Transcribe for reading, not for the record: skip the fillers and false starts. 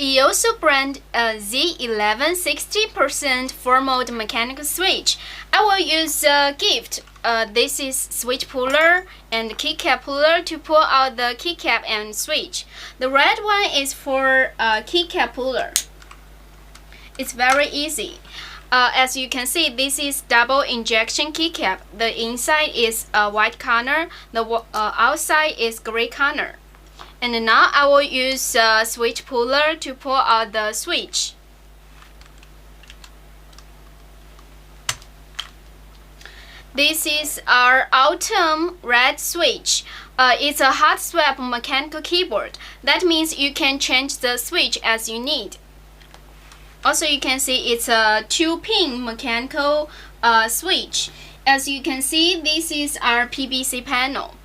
E-YOOSO brand Z11 60% formal mechanical switch. I will use a gift. This is switch puller and keycap puller to pull out the keycap and switch. The red one is for keycap puller. It's very easy. As you can see, this is double injection keycap. The inside is white color, the outside is gray color. And now I will use a switch puller to pull out the switch. This is our autumn red switch. It's a hot swap mechanical keyboard. That means you can change the switch as you need. Also, you can see it's a 2-pin mechanical switch. As you can see, this is our PVC panel.